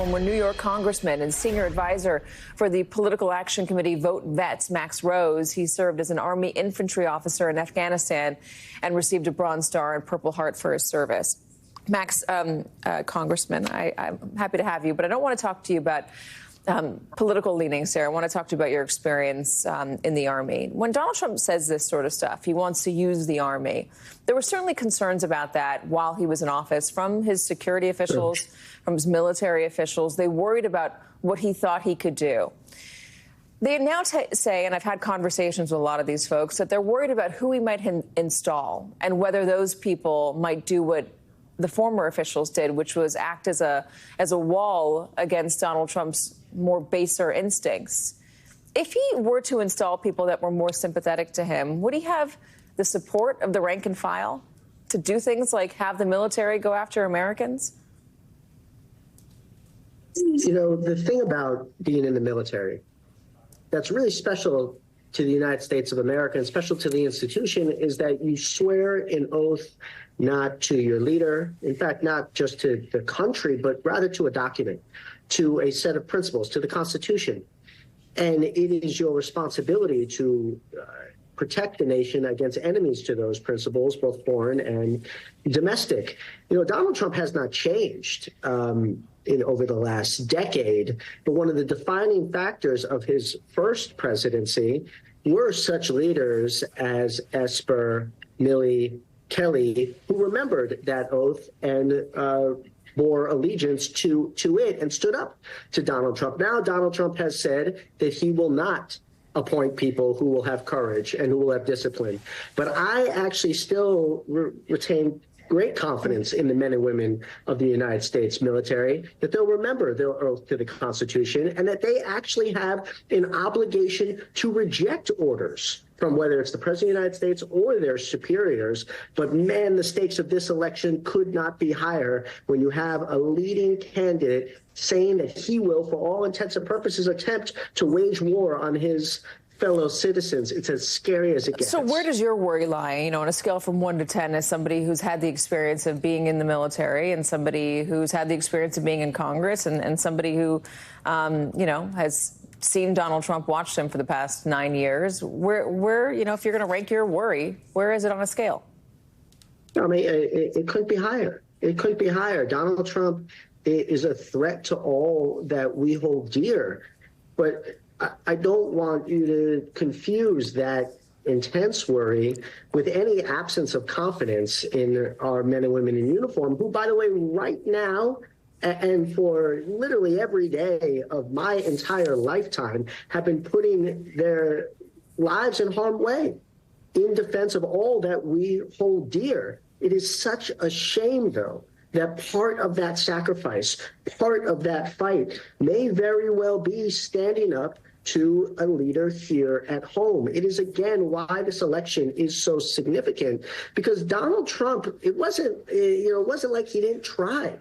former New York congressman and senior advisor for the Political Action Committee VoteVets, Max Rose. He served as an Army infantry officer in Afghanistan and received a Bronze Star and Purple Heart for his service. Max, Congressman, I'm happy to have you, but I don't want to talk to you about political leanings here. I want to talk to you about your experience in the Army. When Donald Trump says this sort of stuff, he wants to use the Army. There were certainly concerns about that while he was in office from his security officials, from his military officials. They worried about what he thought he could do. They now say, and I've had conversations with a lot of these folks, that they're worried about who he might install and whether those people might do what the former officials did, which was act as a wall against Donald Trump's more baser instincts. If he were to install people that were more sympathetic to him, would he have the support of the rank and file to do things like have the military go after Americans? You know, the thing about being in the military that's really special to the United States of America and special to the institution is that you swear an oath not to your leader, in fact, not just to the country, but rather to a document, to a set of principles, to the Constitution. And it is your responsibility to protect the nation against enemies to those principles, both foreign and domestic. You know, Donald Trump has not changed over the last decade, but one of the defining factors of his first presidency were such leaders as Esper, Milley, Kelly, who remembered that oath and bore allegiance to it and stood up to Donald Trump. Now Donald Trump has said that he will not appoint people who will have courage and who will have discipline. But I actually still retain great confidence in the men and women of the United States military, that they'll remember their oath to the Constitution and that they actually have an obligation to reject orders from whether it's the President of the United States or their superiors. But man, the stakes of this election could not be higher when you have a leading candidate saying that he will, for all intents and purposes, attempt to wage war on his fellow citizens. It's as scary as it gets. So where does your worry lie, you know, on a scale from 1 to 10, as somebody who's had the experience of being in the military and somebody who's had the experience of being in Congress and somebody who, you know, has seen Donald Trump, watched him for the past 9 years? Where, you know, if you're going to rank your worry, where is it on a scale? I mean, it couldn't be higher. It couldn't be higher. Donald Trump is a threat to all that we hold dear. But I don't want you to confuse that intense worry with any absence of confidence in our men and women in uniform, who, by the way, right now and for literally every day of my entire lifetime have been putting their lives in harm's way in defense of all that we hold dear. It is such a shame, though, that part of that sacrifice, part of that fight may very well be standing up to a leader here at home. It is, again, why this election is so significant, because Donald Trump, it wasn't like he didn't try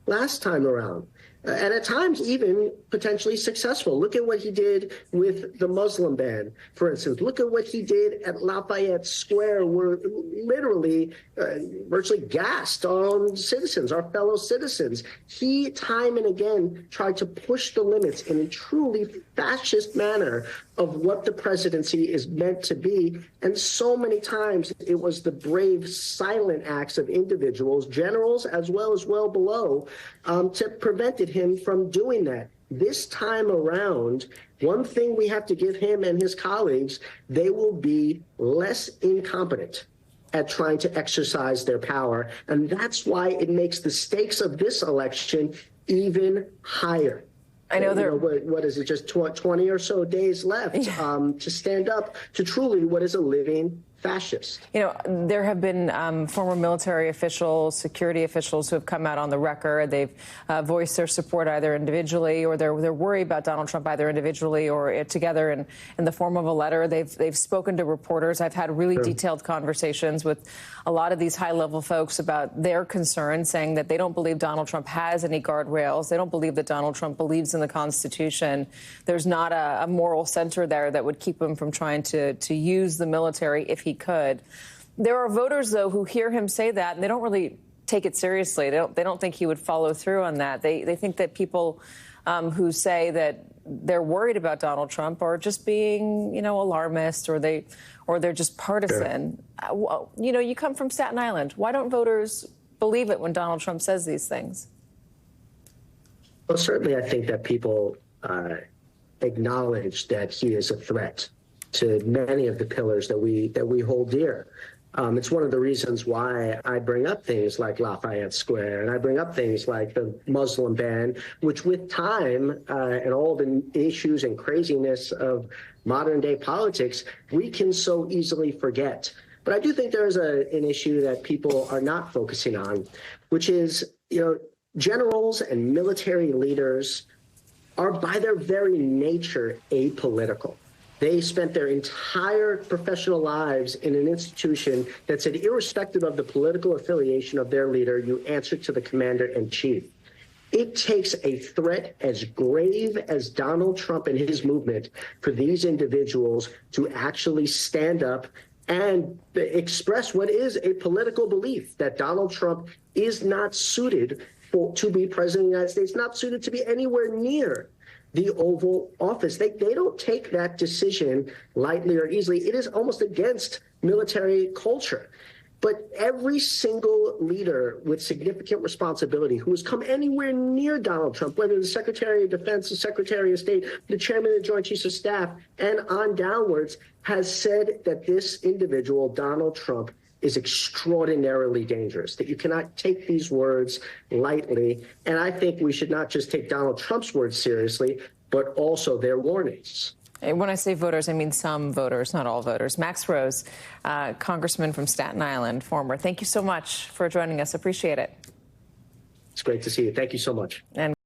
last time around. And at times even potentially successful. Look at what he did with the Muslim ban, for instance. Look at what he did at Lafayette Square, where literally virtually gassed our own citizens, our fellow citizens. He, time and again, tried to push the limits in a truly fascist manner of what the presidency is meant to be. And so many times it was the brave, silent acts of individuals, generals as well as well below, to prevented him from doing that. This time around, one thing we have to give him and his colleagues, they will be less incompetent at trying to exercise their power. And that's why it makes the stakes of this election even higher. I know there. What is it? Just 20 or so days left to stand up to truly what is a living fascist. You know, there have been former military officials, security officials who have come out on the record. They've voiced their support either individually or their worry about Donald Trump either individually or together in the form of a letter. They've spoken to reporters. I've had really detailed conversations with a lot of these high-level folks about their concerns, saying that they don't believe Donald Trump has any guardrails. They don't believe that Donald Trump believes in the Constitution. There's not a moral center there that would keep him from trying to use the military if he could. There are voters, though, who hear him say that, and they don't really take it seriously. They don't think he would follow through on that. They think that people who say that they're worried about Donald Trump are just being, alarmist, or they're just partisan. Sure. You come from Staten Island. Why don't voters believe it when Donald Trump says these things? Well, certainly I think that people acknowledge that he is a threat to many of the pillars that we hold dear. It's one of the reasons why I bring up things like Lafayette Square, and I bring up things like the Muslim ban, which with time and all the issues and craziness of modern day politics, we can so easily forget. But I do think there's an issue that people are not focusing on, which is, generals and military leaders are by their very nature apolitical. They spent their entire professional lives in an institution that said, irrespective of the political affiliation of their leader, you answer to the commander-in-chief. It takes a threat as grave as Donald Trump and his movement for these individuals to actually stand up and express what is a political belief, that Donald Trump is not suited to be president of the United States, not suited to be anywhere near the Oval Office. They don't take that decision lightly or easily. It is almost against military culture. But every single leader with significant responsibility who has come anywhere near Donald Trump, whether the Secretary of Defense, the Secretary of State, the Chairman of the Joint Chiefs of Staff, and on downwards, has said that this individual, Donald Trump, is extraordinarily dangerous, that you cannot take these words lightly. And I think we should not just take Donald Trump's words seriously, but also their warnings. When I say voters, I mean some voters, not all voters. Max Rose, congressman from Staten Island, former. Thank you so much for joining us. Appreciate it. It's great to see you. Thank you so much. And